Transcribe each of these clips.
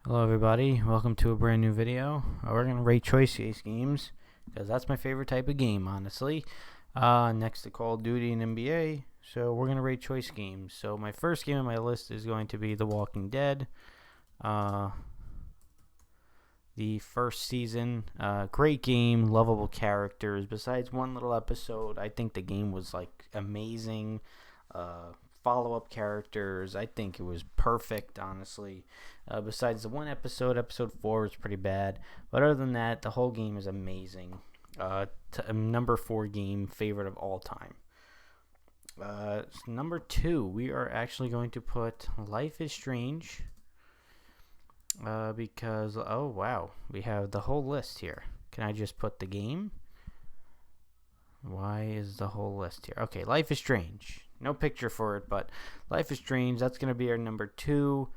Hello everybody, welcome to a brand new video. We're going to rate choice-based games, because that's my favorite type of game, honestly. Next to Call of Duty and NBA, so we're going to rate choice games. So my first game on my list is going to be The Walking Dead. The first season, great game, lovable characters. Besides one little episode, I think the game was amazing. Follow-up characters, I think it was perfect, honestly. Besides the one episode 4 was pretty bad, but other than that, the whole game is amazing. Number 4 game, favorite of all time. Number 2, we are actually going to put Life is Strange, because, oh wow, we have the whole list here. Can I just put the game? Why is the whole list here? Okay, Life is Strange. No picture for it, but Life is Strange, that's going to be our number 2,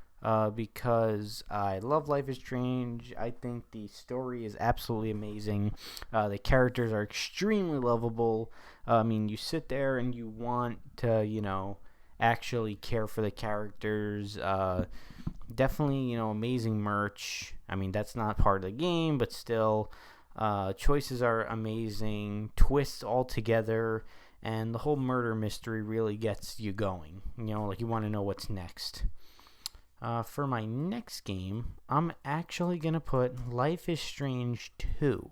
because I love Life is Strange. I think the story is absolutely amazing. The characters are extremely lovable. I mean, you sit there and you want to, actually care for the characters. Definitely, amazing merch. I mean, that's not part of the game, but still, choices are amazing. Twists all together. And the whole murder mystery really gets you going. You want to know what's next. For my next game, I'm actually going to put Life is Strange 2.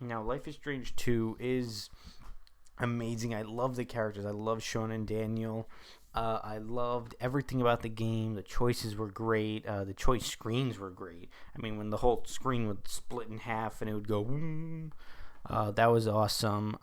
Now, Life is Strange 2 is amazing. I love the characters. I love Sean and Daniel. I loved everything about the game. The choices were great. The choice screens were great. I mean, when the whole screen would split in half and it would go... that was awesome.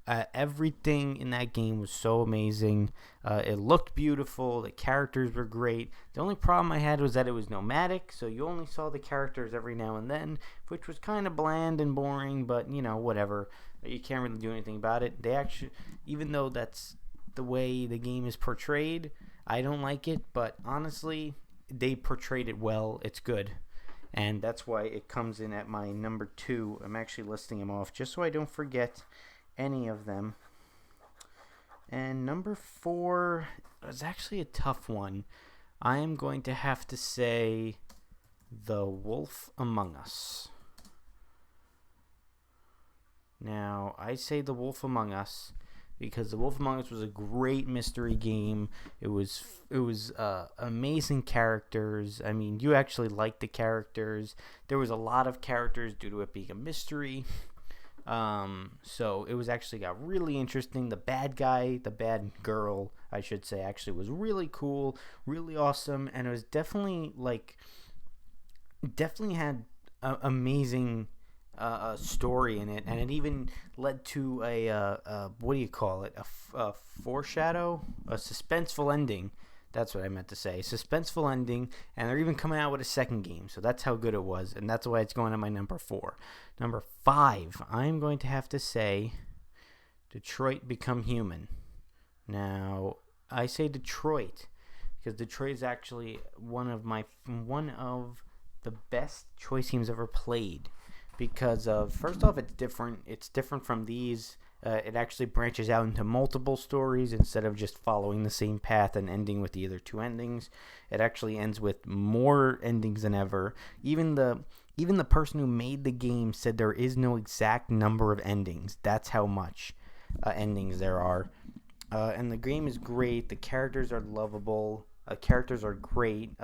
Everything in that game was so amazing. It looked beautiful. The characters were great. The only problem I had was that it was nomadic, so you only saw the characters every now and then, which was kind of bland and boring, but, whatever. You can't really do anything about it. They actually, even though that's the way the game is portrayed, I don't like it, but honestly, they portrayed it well. It's good. And that's why it comes in at my number 2. I'm actually listing them off just so I don't forget any of them. And number 4 is actually a tough one. I am going to have to say The Wolf Among Us. Now, I say The Wolf Among Us because The Wolf Among Us was a great mystery game. It was amazing characters. I mean, you actually liked the characters. There was a lot of characters due to it being a mystery. So it was actually got really interesting. The bad girl, I should say, actually was really cool, really awesome, and it was definitely had amazing story in it, and it even led to a what do you call it? A foreshadow, a suspenseful ending. That's what I meant to say. Suspenseful ending, and they're even coming out with a second game, so that's how good it was, and that's why it's going on my number 4. Number 5, I'm going to have to say Detroit Become Human. Now, I say Detroit because Detroit is actually one of the best choice games ever played. Because first off, it's different. It's different from these. It actually branches out into multiple stories instead of just following the same path and ending with the other 2 endings. It actually ends with more endings than ever. Even the person who made the game said there is no exact number of endings. That's how much endings there are. And the game is great. The characters are lovable. Characters are great.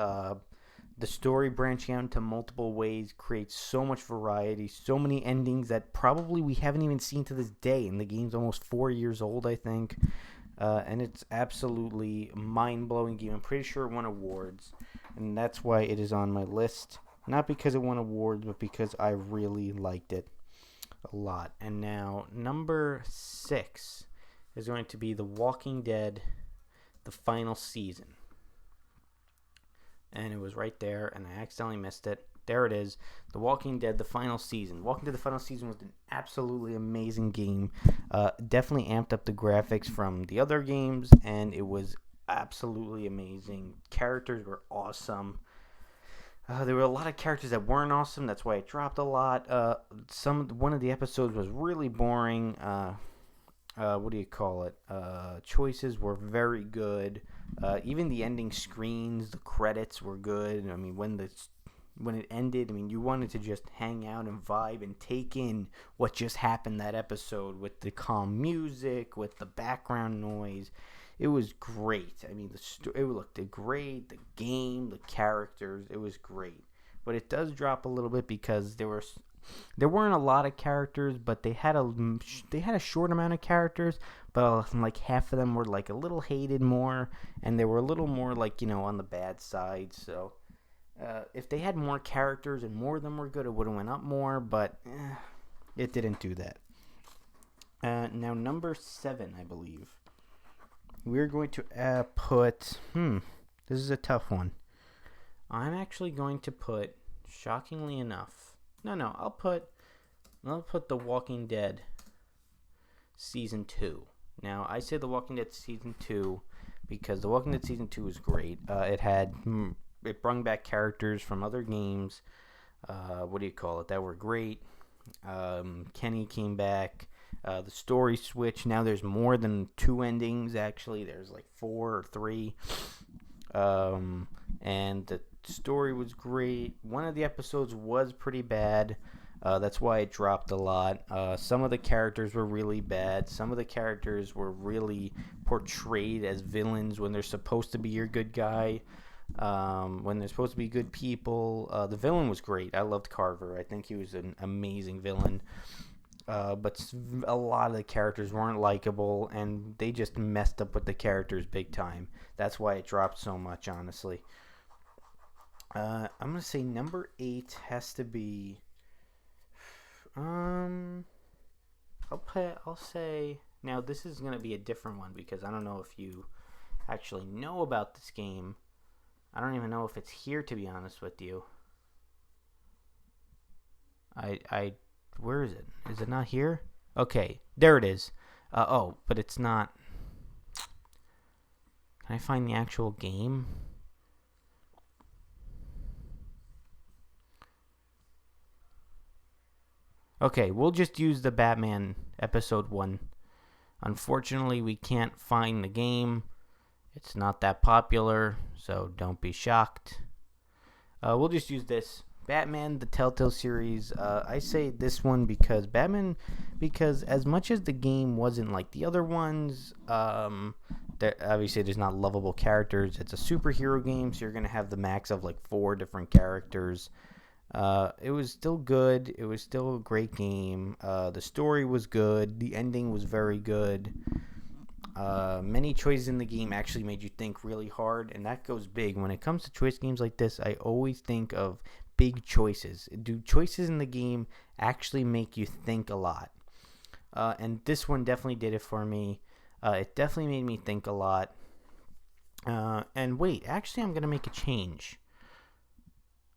The story branching out into multiple ways creates so much variety, so many endings that probably we haven't even seen to this day. And the game's almost 4 years old, I think. And it's absolutely mind-blowing game. I'm pretty sure it won awards. And that's why it is on my list. Not because it won awards, but because I really liked it a lot. And now, number 6 is going to be The Walking Dead, the final season. And it was right there, and I accidentally missed it. There it is, The Walking Dead, the final season. Walking Dead, the final season was an absolutely amazing game. Definitely amped up the graphics from the other games, and it was absolutely amazing. Characters were awesome. There were a lot of characters that weren't awesome. That's why it dropped a lot. One of the episodes was really boring. What do you call it? Choices were very good. Even the ending screens, the credits were good. I mean, when it ended, I mean, you wanted to just hang out and vibe and take in what just happened that episode with the calm music, with the background noise. It was great. I mean, it looked great. The game, the characters, it was great. But it does drop a little bit because there weren't a lot of characters, but they had a short amount of characters, but like half of them were like a little hated more, and they were a little more like, on the bad side. So if they had more characters and more of them were good, it would have went up more, but it didn't do that. Now number 7, I believe. We're going to put, this is a tough one. I'm actually going to put, shockingly enough, I'll put The Walking Dead Season 2. Now, I say The Walking Dead Season 2 because The Walking Dead Season 2 is great. It brought back characters from other games, that were great. Kenny came back. The story switched. Now there's more than 2 endings, actually. There's like 4 or 3. And the story was great. One of the episodes was pretty bad. That's why it dropped a lot. Some of the characters were really bad. Some of the characters were really portrayed as villains when they're supposed to be your good guy. When they're supposed to be good people. The villain was great. I loved Carver. I think he was an amazing villain. But a lot of the characters weren't likable, and they just messed up with the characters big time. That's why it dropped so much, honestly. I'm going to say number 8 has to be... I'll say... Now, this is going to be a different one, because I don't know if you actually know about this game. I don't even know if it's here, to be honest with you. Where is it? Is it not here? Okay, there it is. But it's not. Can I find the actual game? Okay, we'll just use the Batman Episode 1. Unfortunately, we can't find the game. It's not that popular, so don't be shocked. We'll just use this. Batman, the Telltale series. I say this one because as much as the game wasn't like the other ones, obviously there's not lovable characters. It's a superhero game, so you're going to have the max of like 4 different characters. It was still good. It was still a great game. The story was good. The ending was very good. Many choices in the game actually made you think really hard, and that goes big. When it comes to choice games like this, I always think of big choices. Do choices in the game actually make you think a lot? And this one definitely did it for me. It definitely made me think a lot. And wait, actually I'm going to make a change.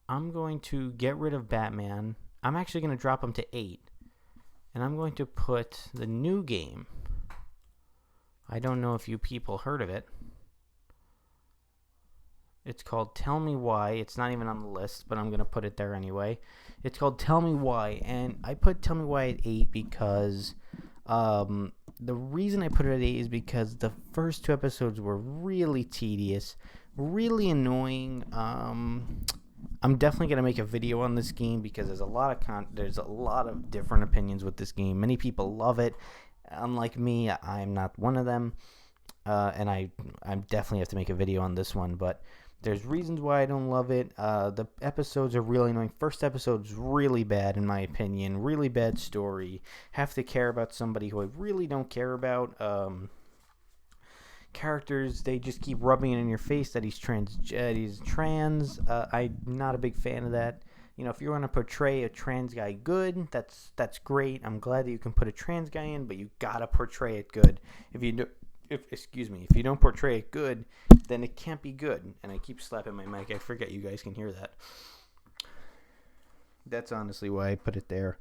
I'm going to get rid of Batman. I'm actually going to drop him to 8. And I'm going to put the new game. I don't know if you people heard of it. It's called Tell Me Why. It's not even on the list, but I'm going to put it there anyway. It's called Tell Me Why, and I put Tell Me Why at 8 because the reason I put it at 8 is because the first 2 episodes were really tedious, really annoying. I'm definitely going to make a video on this game because there's a lot of different opinions with this game. Many people love it. Unlike me, I'm not one of them, and I definitely have to make a video on this one, but there's reasons why I don't love it. The episodes are really annoying. First episode's really bad, in my opinion. Really bad story. Have to care about somebody who I really don't care about. Characters, they just keep rubbing it in your face that he's trans. I'm not a big fan of that. You know, if you want to portray a trans guy good, that's great. I'm glad that you can put a trans guy in, but you gotta portray it good. If you don't portray it good, then it can't be good. And I keep slapping my mic. I forget you guys can hear that. That's honestly why I put it there.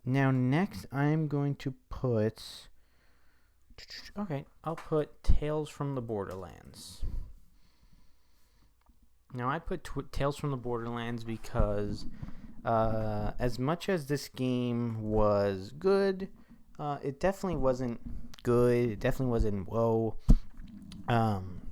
Now, next, I'm going to put... Okay, I'll put Tales from the Borderlands. Now, I put Tales from the Borderlands because as much as this game was good, it definitely wasn't good. It definitely wasn't whoa.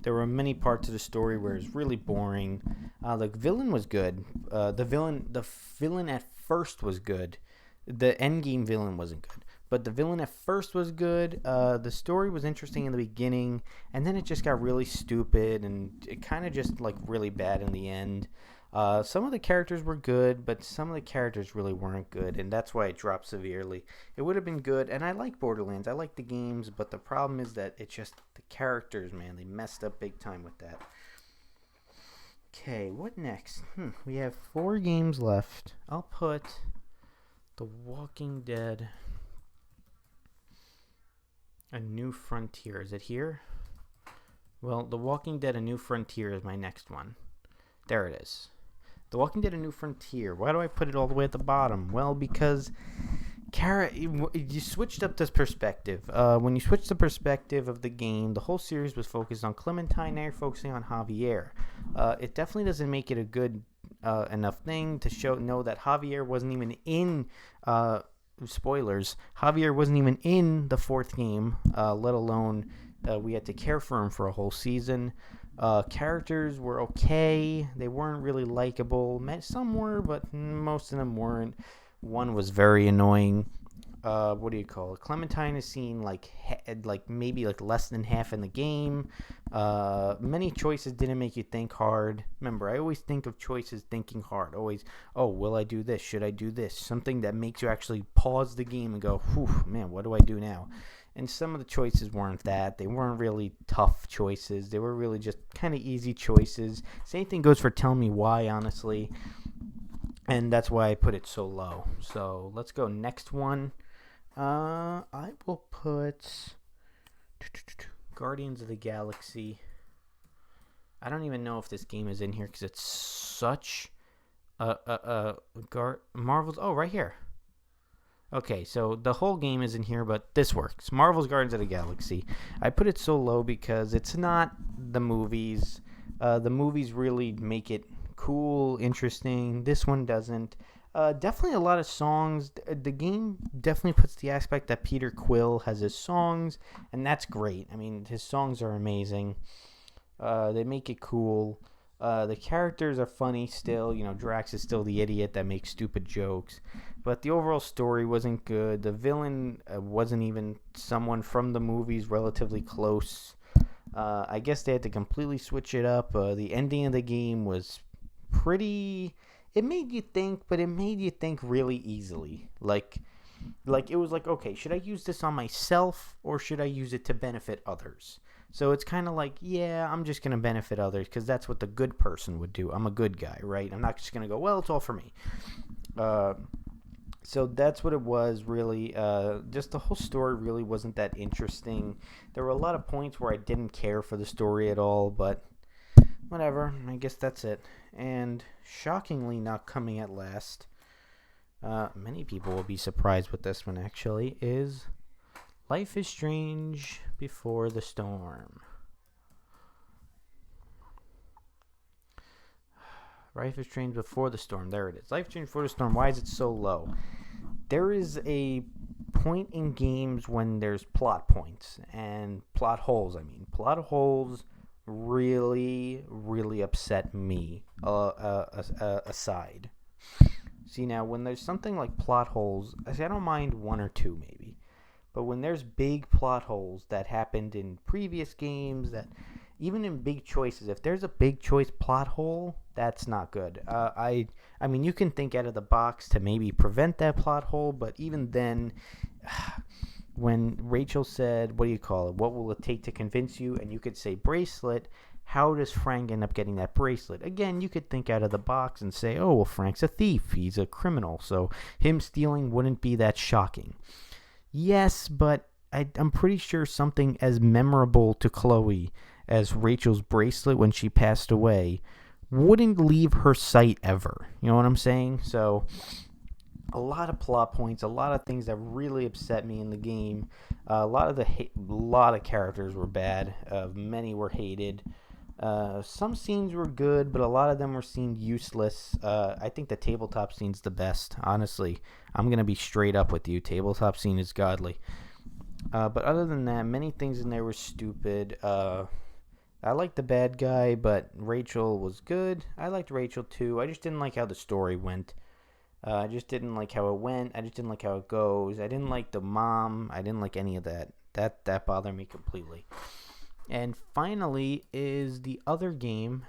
There were many parts of the story where it's really boring. The villain was good. The villain at first was good. The endgame villain wasn't good, but the villain at first was good. The story was interesting in the beginning, and then it just got really stupid, and it kind of just like really bad in the end. Some of the characters were good, but some of the characters really weren't good, and that's why it dropped severely. It would have been good, and I like Borderlands. I like the games, but the problem is that it's just the characters, man. They messed up big time with that. Okay, what next? We have 4 games left. I'll put The Walking Dead: A New Frontier. Is it here? Well, The Walking Dead: A New Frontier is my next one. There it is. The Walking Dead: A New Frontier. Why do I put it all the way at the bottom? Well, because you switched up this perspective. When you switched the perspective of the game, the whole series was focused on Clementine. Now you're focusing on Javier. It definitely doesn't make it a good enough thing to know that Javier wasn't even in. Spoilers. Javier wasn't even in the 4th game, let alone we had to care for him for a whole season. Characters were okay. They weren't really likable. Some were, but most of them weren't. One was very annoying. What do you call it? Clementine is seen like maybe like less than half in the game. Many choices didn't make you think hard. Remember, I always think of choices thinking hard. Always, oh, will I do this? Should I do this? Something that makes you actually pause the game and go, whew, man, what do I do now? And some of the choices weren't that. They weren't really tough choices. They were really just kind of easy choices. Same thing goes for Tell Me Why, honestly. And that's why I put it so low. So let's go next one. I will put Guardians of the Galaxy. I don't even know if this game is in here because it's such Marvel's. Oh, right here. Okay, so the whole game isn't here, but this works. Marvel's Guardians of the Galaxy. I put it so low because it's not the movies. The movies really make it cool, interesting. This one doesn't. Definitely a lot of songs. The game definitely puts the aspect that Peter Quill has his songs, and that's great. I mean, his songs are amazing. They make it cool. The characters are funny still. You know, Drax is still the idiot that makes stupid jokes. But the overall story wasn't good. The villain wasn't even someone from the movies, relatively close. I guess they had to completely switch it up. The ending of the game was pretty... It made you think, but it made you think really easily. Like it was like, okay, should I use this on myself or should I use it to benefit others? So it's kind of like, yeah, I'm just going to benefit others because that's what the good person would do. I'm a good guy, right? I'm not just going to go, well, it's all for me. So that's what it was, really. Just the whole story really wasn't that interesting. There were a lot of points where I didn't care for the story at all, but whatever. I guess that's it. And shockingly not coming at last, many people will be surprised with this one, actually, is Life is Strange Before the Storm. Life is Strange Before the Storm. There it is. Life is Strange Before the Storm. Why is it so low? There is a point in games when there's plot points and plot holes. Plot holes really, really upset me. Aside. See, now when there's something like plot holes, I don't mind 1 or 2 maybe. But when there's big plot holes that happened in previous games, that even in big choices, if there's a big choice plot hole, that's not good. I mean, you can think out of the box to maybe prevent that plot hole, but even then, when Rachel said, what do you call it? What will it take to convince you? And you could say bracelet. How does Frank end up getting that bracelet? Again, you could think out of the box and say, oh, well, Frank's a thief. He's a criminal. So him stealing wouldn't be that shocking. Yes, but I'm pretty sure something as memorable to Chloe as Rachel's bracelet when she passed away wouldn't leave her sight ever. You know what I'm saying? So a lot of plot points, a lot of things that really upset me in the game. A lot of characters were bad. Many were hated. Some scenes were good, but a lot of them were seen useless. I think the tabletop scene's the best. Honestly, I'm going to be straight up with you. Tabletop scene is godly. But other than that, many things in there were stupid. I liked the bad guy, but Rachel was good. I liked Rachel too. I just didn't like how the story went. I just didn't like how it went. I just didn't like how it goes. I didn't like the mom. I didn't like any of that. That bothered me completely. And finally is the other game.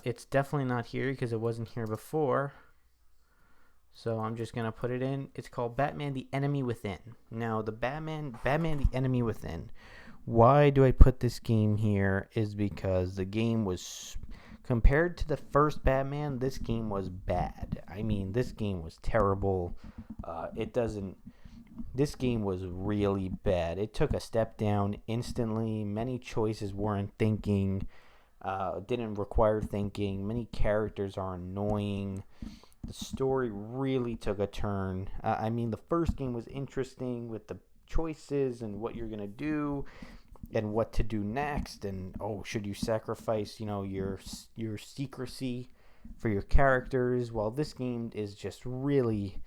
It's definitely not here because it wasn't here before. So I'm just going to put it in. It's called Batman the Enemy Within. Now, the Batman the Enemy Within. Why do I put this game here is because the game was, compared to the first Batman, this game was bad. I mean, this game was terrible. This game was really bad. It took a step down instantly. Many choices weren't thinking, didn't require thinking. Many characters are annoying. The story really took a turn. I mean, the first game was interesting with the choices and what you're going to do and what to do next. And, should you sacrifice, your secrecy for your characters? Well, this game is just really,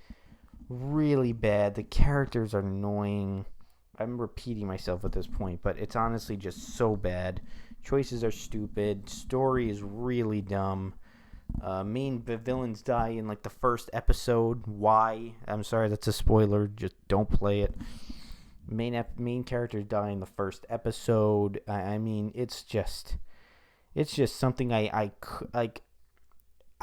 really bad. The characters are annoying. I'm repeating myself at this point, but it's honestly just so bad. Choices are stupid. Story is really dumb. Main villains die in like the first episode. Why? I'm sorry, that's a spoiler. Just don't play it. Main characters die in the first episode. I mean, it's just something I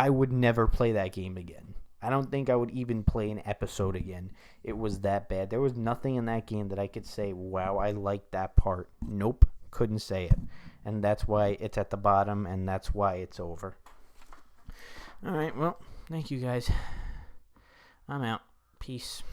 would never play that game again. I don't think I would even play an episode again. It was that bad. There was nothing in that game that I could say, wow, I like that part. Nope, couldn't say it. And that's why it's at the bottom, and that's why it's over. All right, well, thank you guys. I'm out. Peace.